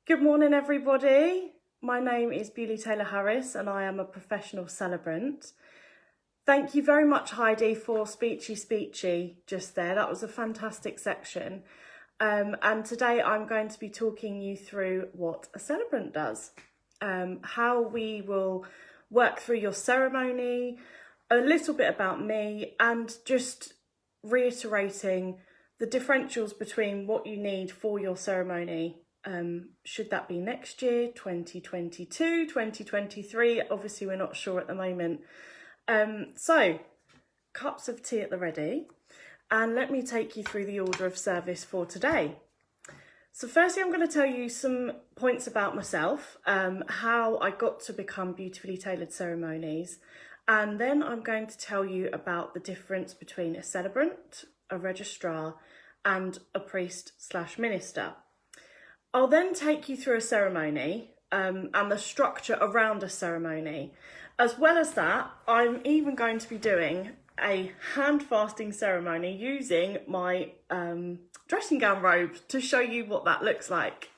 Good morning, everybody. My name is Beaulieu-Taylor Harris and I am a professional celebrant. Thank you very much, Heidi, for speechy just there. That was a fantastic section. And today I'm going to be talking you through what a celebrant does, how we will work through your ceremony, a little bit about me, and just reiterating the differentials between what you need for your ceremony. Should that be next year, 2022, 2023? Obviously, we're not sure at the moment. So, cups of tea at the ready, and let me take you through the order of service for today. So firstly, I'm going to tell you some points about myself, how I got to become Beautifully Tailored Ceremonies, and then I'm going to tell you about the difference between a celebrant, a registrar, and a priest/minister. I'll then take you through a ceremony and the structure around a ceremony. As well as that, I'm even going to be doing a hand fasting ceremony using my dressing gown robe to show you what that looks like.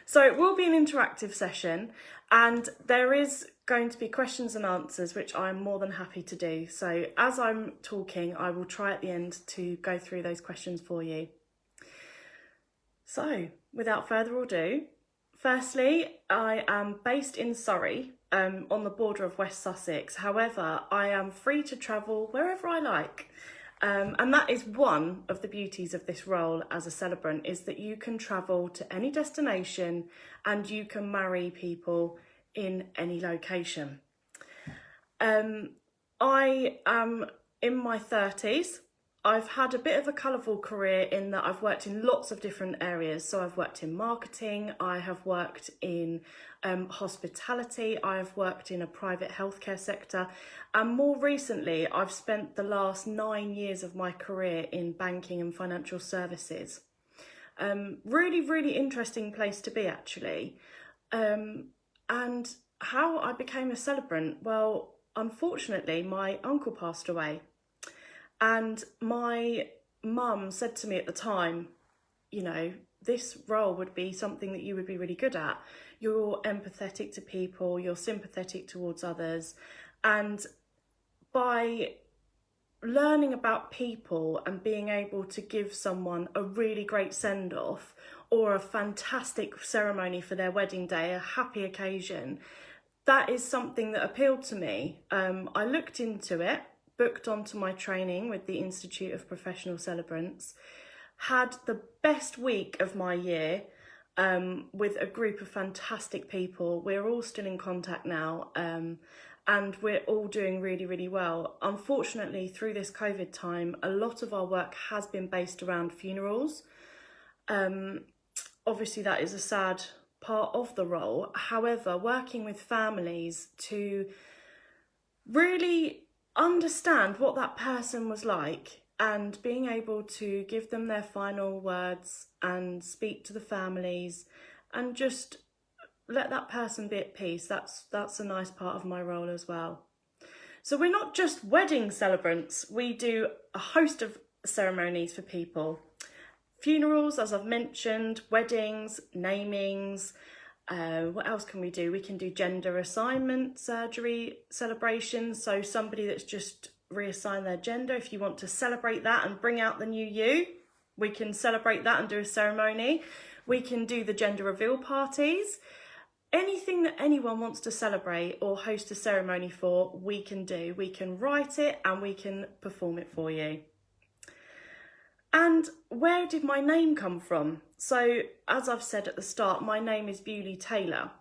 So it will be an interactive session and there is going to be questions and answers, which I'm more than happy to do. So as I'm talking, I will try at the end to go through those questions for you. So, without further ado, firstly, I am based in Surrey, on the border of West Sussex. However, I am free to travel wherever I like. And that is one of the beauties of this role as a celebrant, is that you can travel to any destination and you can marry people in any location. I am in my 30s. I've had a bit of a colourful career in that I've worked in lots of different areas. So I've worked in marketing, I have worked in hospitality, I have worked in a private healthcare sector, and more recently I've spent the last 9 years of my career in banking and financial services. Really interesting place to be, actually. And how I became a celebrant, well, unfortunately my uncle passed away. And my mum said to me at the time, you know, this role would be something that you would be really good at. You're empathetic to people, you're sympathetic towards others. And by learning about people and being able to give someone a really great send-off or a fantastic ceremony for their wedding day, a happy occasion, that is something that appealed to me. I looked into it, booked onto my training with the Institute of Professional Celebrants, had the best week of my year with a group of fantastic people. We're all still in contact now and we're all doing really well. Unfortunately, through this COVID time, a lot of our work has been based around funerals. Obviously, that is a sad part of the role. However, working with families to really understand what that person was like and being able to give them their final words and speak to the families and just let that person be at peace, that's a nice part of my role as well. So we're not just wedding celebrants, we do a host of ceremonies for people. Funerals, as I've mentioned, weddings, namings. What else can we do? We can do gender assignment surgery celebrations. So somebody that's just reassigned their gender, if you want to celebrate that and bring out the new you, we can celebrate that and do a ceremony. We can do the gender reveal parties. Anything that anyone wants to celebrate or host a ceremony for, we can do. We can write it and we can perform it for you. And where did my name come from? So, as I've said at the start, my name is Beaulieu-Taylor.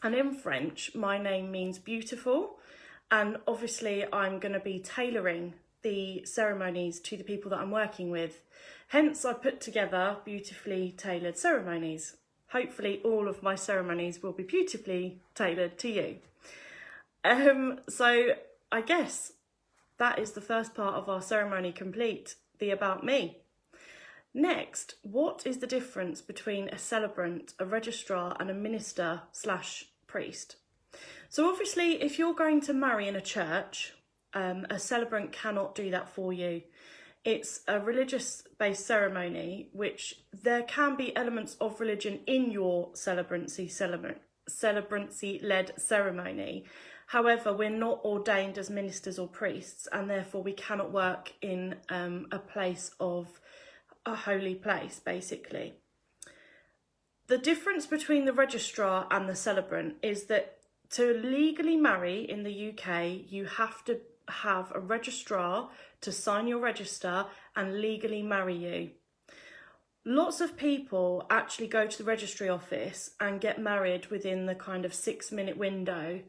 And in French, my name means beautiful. And obviously, I'm going to be tailoring the ceremonies to the people that I'm working with. Hence, I put together Beautifully Tailored Ceremonies. Hopefully, all of my ceremonies will be beautifully tailored to you. So, I guess that is the first part of our ceremony complete. The about me. Next, what is the difference between a celebrant, a registrar and a minister/priest? So obviously, if you're going to marry in a church, a celebrant cannot do that for you. It's a religious-based ceremony, which there can be elements of religion in your celebrant-led ceremony. However, we're not ordained as ministers or priests, and therefore we cannot work in a place of a holy place, basically. The difference between the registrar and the celebrant is that to legally marry in the UK, you have to have a registrar to sign your register and legally marry you. Lots of people actually go to the registry office and get married within the kind of 6-minute window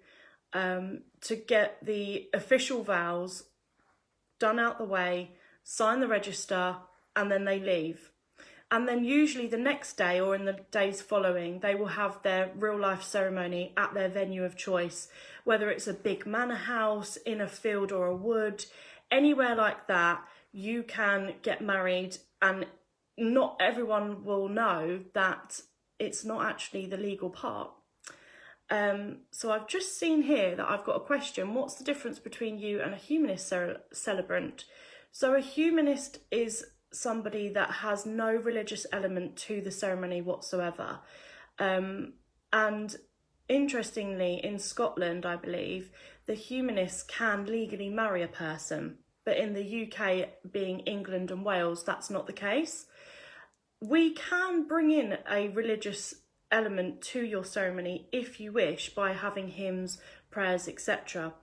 to get the official vows done out the way, sign the register, and then they leave. And then usually the next day or in the days following, they will have their real life ceremony at their venue of choice, whether it's a big manor house, in a field or a wood, anywhere like that. You can get married, and not everyone will know that it's not actually the legal part. So I've just seen here that I've got a question. What's the difference between you and a humanist celebrant? So a humanist is somebody that has no religious element to the ceremony whatsoever. And interestingly, in Scotland, I believe, the humanists can legally marry a person. But in the UK, being England and Wales, that's not the case. We can bring in a religious element to your ceremony if you wish, by having hymns, prayers, etc.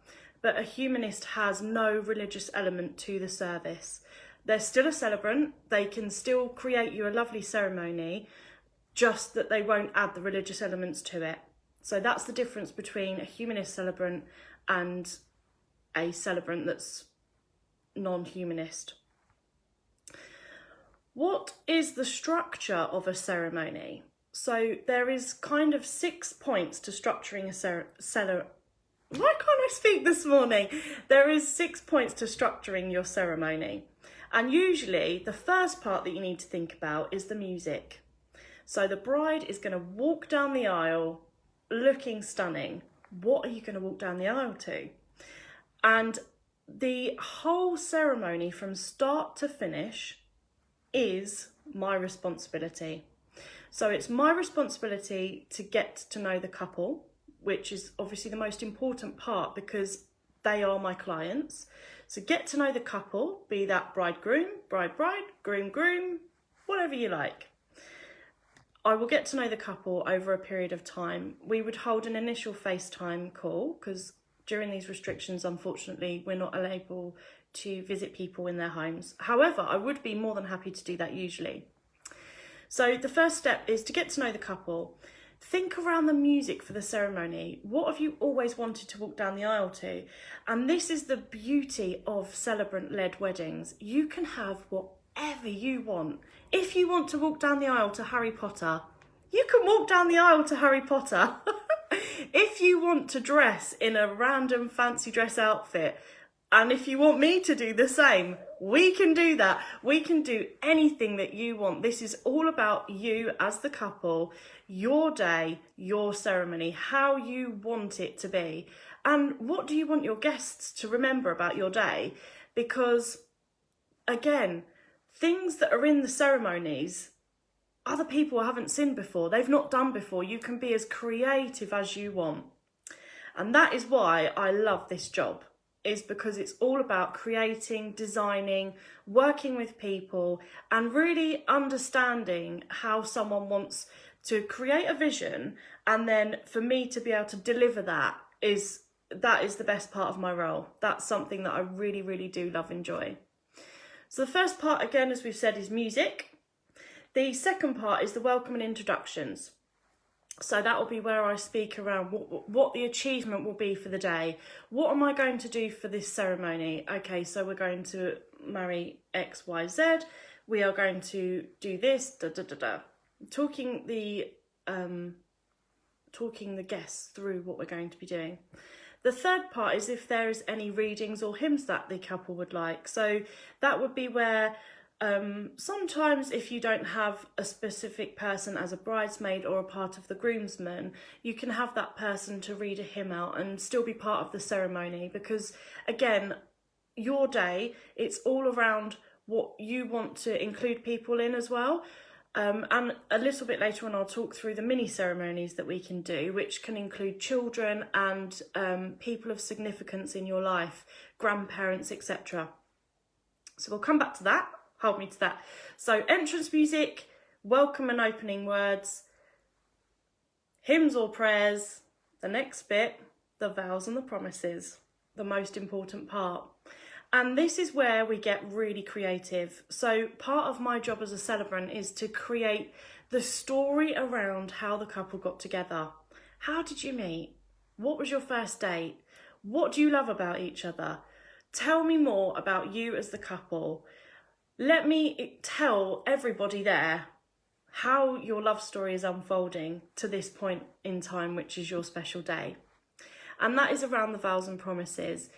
But a humanist has no religious element to the service. They're still a celebrant, they can still create you a lovely ceremony, just that they won't add the religious elements to it. So that's the difference between a humanist celebrant and a celebrant that's non-humanist. What is the structure of a ceremony? So there is kind of 6 points to structuring a Why can't I speak this morning? There is 6 points to structuring your ceremony. And usually the first part that you need to think about is the music. So the bride is going to walk down the aisle looking stunning. What are you going to walk down the aisle to? And the whole ceremony from start to finish is my responsibility. So it's my responsibility to get to know the couple, which is obviously the most important part because they are my clients. So get to know the couple, be that bride-groom, bride-bride, groom-groom, whatever you like. I will get to know the couple over a period of time. We would hold an initial FaceTime call because during these restrictions, unfortunately, we're not able to visit people in their homes. However, I would be more than happy to do that usually. So the first step is to get to know the couple. Think around the music for the ceremony. What have you always wanted to walk down the aisle to? And this is the beauty of celebrant-led weddings. You can have whatever you want. If you want to walk down the aisle to Harry Potter, you can walk down the aisle to Harry Potter. If you want to dress in a random fancy dress outfit, and if you want me to do the same, we can do that. We can do anything that you want. This is all about you as the couple, your day, your ceremony, how you want it to be. And what do you want your guests to remember about your day? Because, again, things that are in the ceremonies, other people haven't seen before. They've not done before. You can be as creative as you want. And that is why I love this job. Is because it's all about creating, designing, working with people and really understanding how someone wants to create a vision, and then for me to be able to deliver that is the best part of my role. That's something that I really, really do love and enjoy. So the first part, again, as we've said, is music. The second part is the welcome and introductions. So that will be where I speak around what the achievement will be for the day. What am I going to do for this ceremony? Okay, so we're going to marry X, Y, Z. We are going to do this, da da da da. Talking the guests through what we're going to be doing. The third part is if there is any readings or hymns that the couple would like. So that would be where sometimes if you don't have a specific person as a bridesmaid or a part of the groomsmen, you can have that person to read a hymn out and still be part of the ceremony, because again, your day, it's all around what you want to include people in as well. And a little bit later on, I'll talk through the mini ceremonies that we can do, which can include children and people of significance in your life, grandparents, etc. So we'll come back to that. Hold me to that. So entrance music, welcome and opening words, hymns or prayers, the next bit, the vows and the promises, the most important part. And this is where we get really creative. So part of my job as a celebrant is to create the story around how the couple got together. How did you meet? What was your first date? What do you love about each other? Tell me more about you as the couple. Let me tell everybody there how your love story is unfolding to this point in time, which is your special day. And that is around the vows and promises.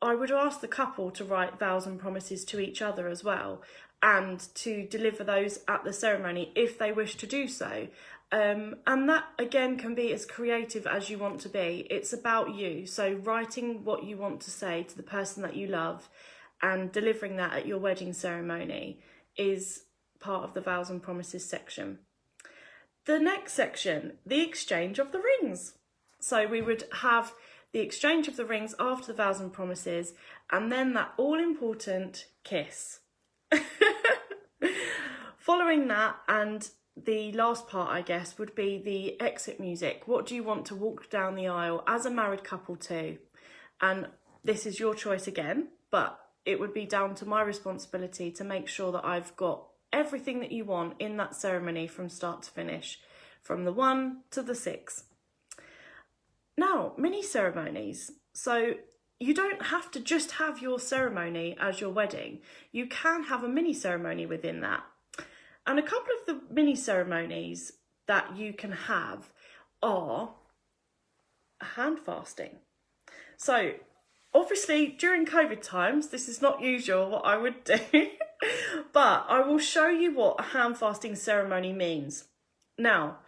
I would ask the couple to write vows and promises to each other as well, and to deliver those at the ceremony if they wish to do so. And that again can be as creative as you want to be. It's about you. So writing what you want to say to the person that you love and delivering that at your wedding ceremony is part of the vows and promises section. The next section, the exchange of the rings. So we would have the exchange of the rings after the vows and promises, and then that all-important kiss. Following that, and the last part, I guess, would be the exit music. What do you want to walk down the aisle as a married couple to? And this is your choice again, but it would be down to my responsibility to make sure that I've got everything that you want in that ceremony from start to finish, from the 1 to the 6. Now, mini ceremonies. So you don't have to just have your ceremony as your wedding. You can have a mini ceremony within that. And a couple of the mini ceremonies that you can have are hand fasting. So obviously during COVID times, this is not usual what I would do, but I will show you what a hand fasting ceremony means. Now,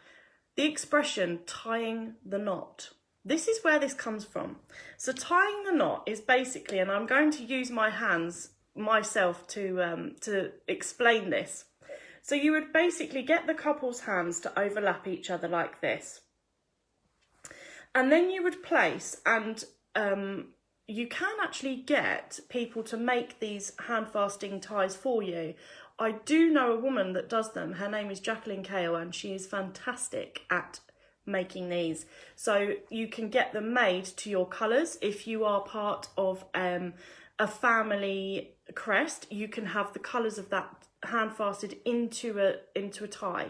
the expression tying the knot. This is where this comes from. So tying the knot is basically, and I'm going to use my hands myself to explain this. So you would basically get the couple's hands to overlap each other like this. And then you would place, and you can actually get people to make these hand fasting ties for you. I do know a woman that does them. Her name is Jacqueline Kale, and she is fantastic at making these. So you can get them made to your colours. If you are part of a family crest, you can have the colours of that hand fasted into a tie.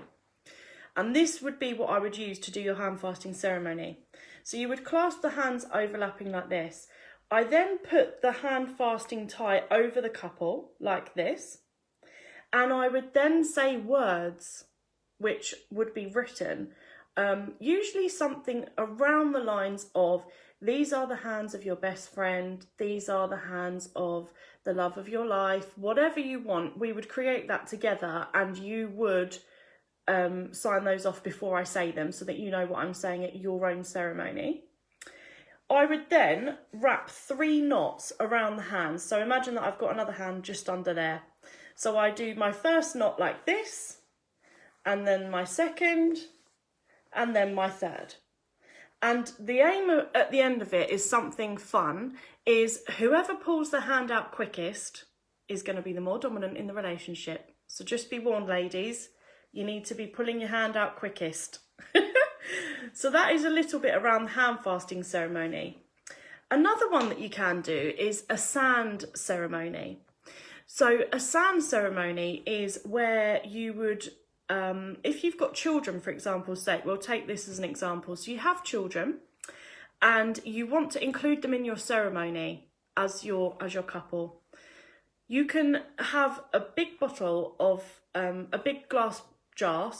And this would be what I would use to do your hand fasting ceremony. So you would clasp the hands overlapping like this. I then put the hand fasting tie over the couple like this, and I would then say words which would be written, usually something around the lines of, these are the hands of your best friend, these are the hands of the love of your life, whatever you want. We would create that together, and you would sign those off before I say them so that you know what I'm saying at your own ceremony. I would then wrap 3 knots around the hands. So imagine that I've got another hand just under there. So I do my first knot like this, and then my second, and then my third. And the aim at the end of it is something fun, is whoever pulls the hand out quickest is going to be the more dominant in the relationship. So just be warned, ladies, you need to be pulling your hand out quickest. So that is a little bit around the hand fasting ceremony. Another one that you can do is a sand ceremony. So a sand ceremony is where you would, if you've got children, for example's sake, we'll take this as an example. So you have children and you want to include them in your ceremony as your couple. You can have a big bottle of, a big glass jar,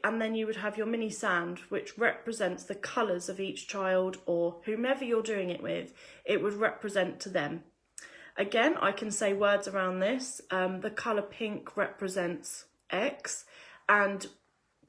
and then you would have your mini sand, which represents the colours of each child or whomever you're doing it with. It would represent to them. Again, I can say words around this. The colour pink represents X, and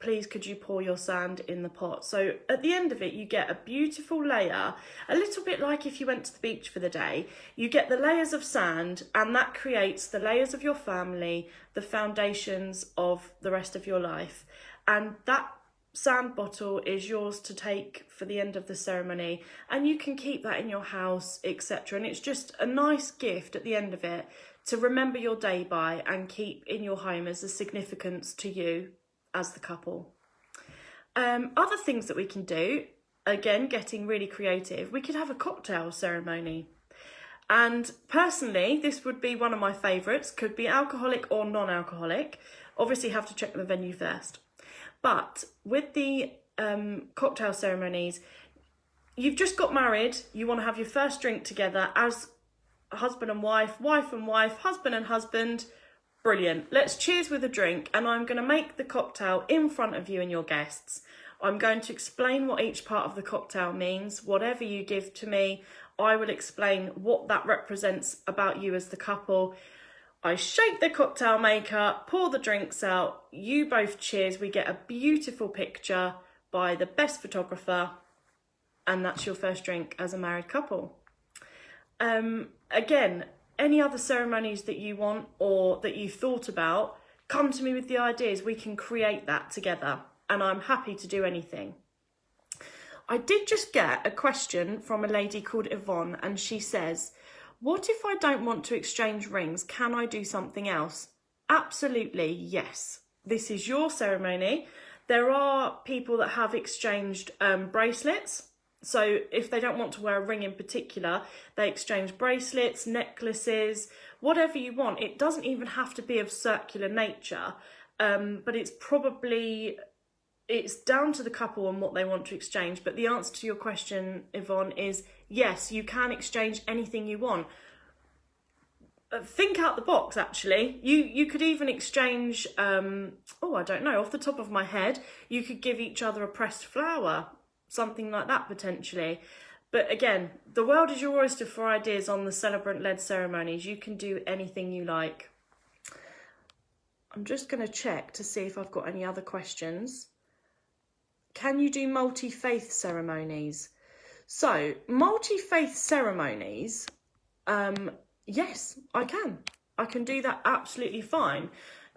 please could you pour your sand in the pot? So at the end of it, you get a beautiful layer, a little bit like if you went to the beach for the day. You get the layers of sand, and that creates the layers of your family, the foundations of the rest of your life. And that sand bottle is yours to take for the end of the ceremony, and you can keep that in your house, etc. And it's just a nice gift at the end of it to remember your day by and keep in your home as a significance to you as the couple. Other things that we can do, again, getting really creative, we could have a cocktail ceremony. And personally, this would be one of my favourites, could be alcoholic or non-alcoholic. Obviously have to check the venue first. But with the cocktail ceremonies, you've just got married, you want to have your first drink together as husband and wife, wife and wife, husband and husband. Brilliant. Let's cheers with a drink, and I'm going to make the cocktail in front of you and your guests. I'm going to explain what each part of the cocktail means. Whatever you give to me, I will explain what that represents about you as the couple. I shake the cocktail maker, pour the drinks out, you both cheers, we get a beautiful picture by the best photographer, and that's your first drink as a married couple. Again, any other ceremonies that you want or that you've thought about, come to me with the ideas. We can create that together, and I'm happy to do anything. I did just get a question from a lady called Yvonne, and she says, what if I don't want to exchange rings? Can I do something else? Absolutely, yes. This is your ceremony. There are people that have exchanged bracelets. So if they don't want to wear a ring in particular, they exchange bracelets, necklaces, whatever you want. It doesn't even have to be of circular nature, but it's down to the couple and what they want to exchange. But the answer to your question, Yvonne, is yes, you can exchange anything you want. Think out the box, actually. You could even exchange, I don't know, off the top of my head, you could give each other a pressed flower, something like that potentially. But again, the world is your oyster for ideas on the celebrant-led ceremonies. You can do anything you like. I'm just going to check to see if I've got any other questions. Can you do multi-faith ceremonies? So, multi-faith ceremonies, yes, I can. I can do that absolutely fine.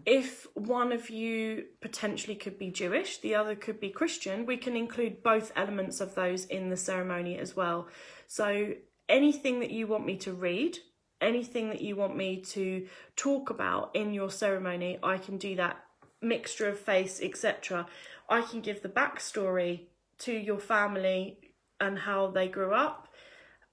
If one of you potentially could be Jewish, the other could be Christian, we can include both elements of those in the ceremony as well. So anything that you want me to read, anything that you want me to talk about in your ceremony, I can do that. Mixture of faiths, etc. I can give the backstory to your family and how they grew up.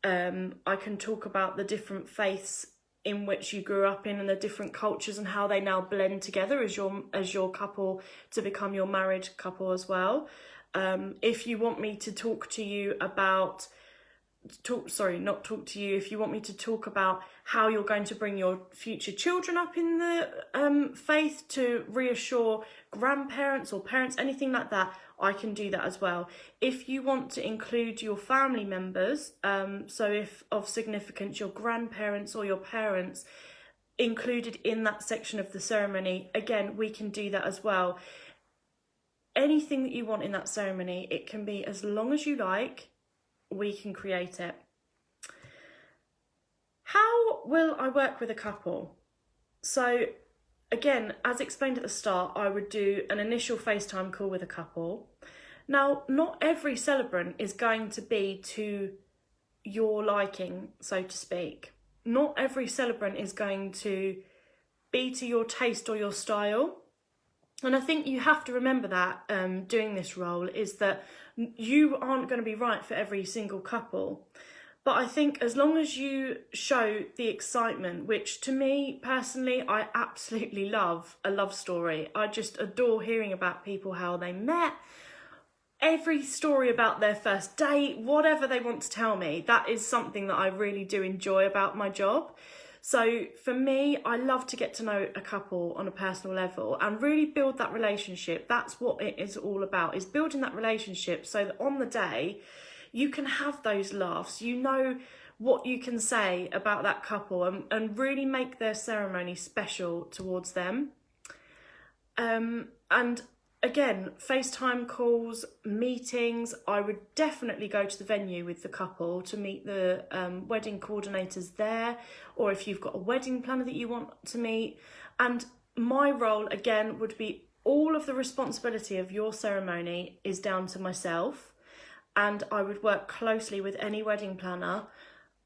I can talk about the different faiths in which you grew up in and the different cultures and how they now blend together as your couple to become your married couple as well. If you want me to talk to you about if you want me to talk about how you're going to bring your future children up in the faith to reassure grandparents or parents, anything like that, I can do that as well. If you want to include your family members, so if of significance, your grandparents or your parents included in that section of the ceremony, again, we can do that as well. Anything that you want in that ceremony, it can be as long as you like, we can create it. How will I work with a couple? So again, as explained at the start, I would do an initial FaceTime call with a couple. Now, not every celebrant is going to be to your liking, so to speak. Not every celebrant is going to be to your taste or your style. And I think you have to remember that doing this role is that you aren't going to be right for every single couple. But I think as long as you show the excitement, which to me personally, I absolutely love a love story. I just adore hearing about people, how they met, every story about their first date, whatever they want to tell me. That is something that I really do enjoy about my job. So for me, I love to get to know a couple on a personal level and really build that relationship. That's what it is all about, is building that relationship so that on the day, you can have those laughs. You know what you can say about that couple and really make their ceremony special towards them. And again, FaceTime calls, meetings. I would definitely go to the venue with the couple to meet the wedding coordinators there, or if you've got a wedding planner that you want to meet. And my role, again, would be all of the responsibility of your ceremony is down to myself, and I would work closely with any wedding planner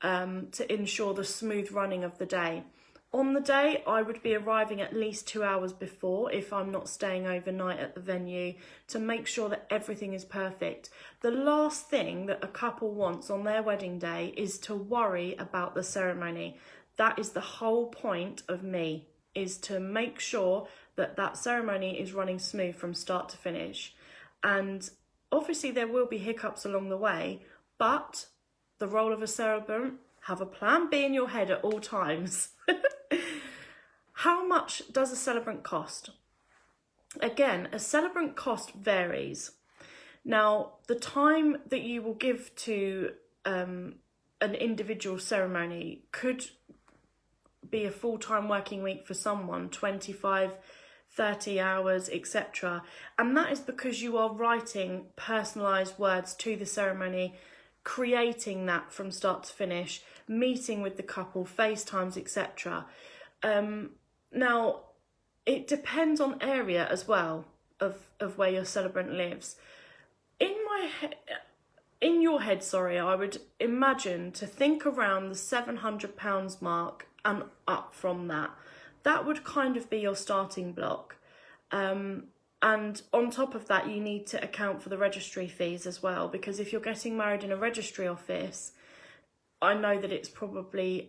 to ensure the smooth running of the day. On the day, I would be arriving at least 2 hours before if I'm not staying overnight at the venue to make sure that everything is perfect. The last thing that a couple wants on their wedding day is to worry about the ceremony. That is the whole point of me, is to make sure that that ceremony is running smooth from start to finish. And obviously there will be hiccups along the way, but the role of a celebrant, have a plan B in your head at all times. How much does a celebrant cost? Again, a celebrant cost varies. Now, the time that you will give to an individual ceremony could be a full-time working week for someone, 25, 30 hours, etc. And that is because you are writing personalised words to the ceremony, creating that from start to finish, meeting with the couple, FaceTimes, etc. Now, it depends on area as well of where your celebrant lives. In your head, I would imagine to think around the £700 mark and up from that. That would kind of be your starting block. And on top of that, you need to account for the registry fees as well, because if you're getting married in a registry office, I know that it's probably,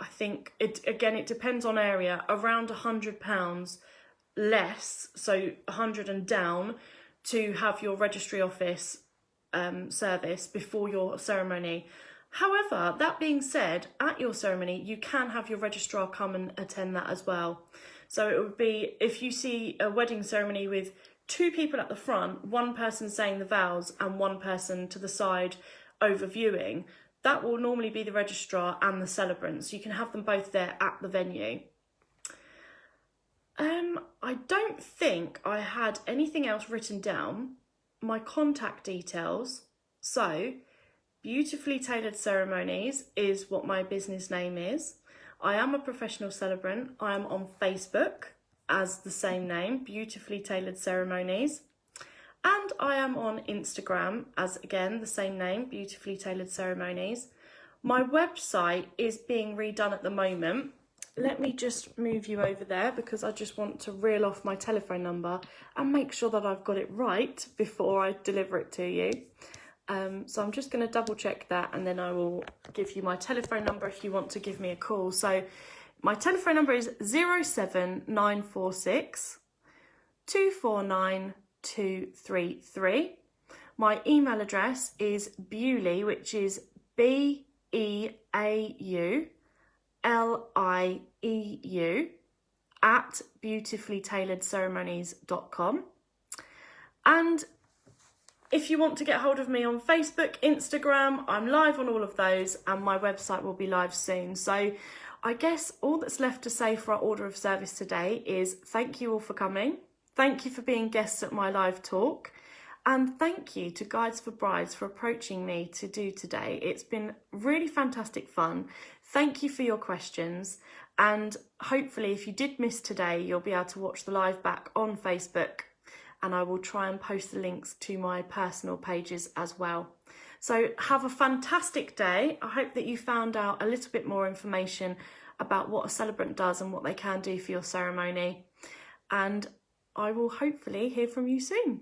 it depends on area, around £100 less, so 100 and down, to have your registry office service before your ceremony. However, that being said, at your ceremony, you can have your registrar come and attend that as well. So it would be, if you see a wedding ceremony with 2 people at the front, one person saying the vows and one person to the side overviewing, that will normally be the registrar and the celebrant. So you can have them both there at the venue. I don't think I had anything else written down. My contact details. So, Beautifully Tailored Ceremonies is what my business name is. I am a professional celebrant. I am on Facebook as the same name, Beautifully Tailored Ceremonies. And I am on Instagram as, again, the same name, Beautifully Tailored Ceremonies. My website is being redone at the moment. Let me just move you over there because I just want to reel off my telephone number and make sure that I've got it right before I deliver it to you. So I'm just going to double check that, and then I will give you my telephone number if you want to give me a call. So my telephone number is 07946 249 233. My email address is Beaulieu, which is BEAULIEU at beautifullytailoredceremonies.com. And if you want to get hold of me on Facebook, Instagram, I'm live on all of those, and my website will be live soon. So I guess all that's left to say for our order of service today is thank you all for coming. Thank you for being guests at my live talk. And thank you to Guides for Brides for approaching me to do today. It's been really fantastic fun. Thank you for your questions. And hopefully if you did miss today, you'll be able to watch the live back on Facebook. And I will try and post the links to my personal pages as well. So have a fantastic day. I hope that you found out a little bit more information about what a celebrant does and what they can do for your ceremony. And I will hopefully hear from you soon.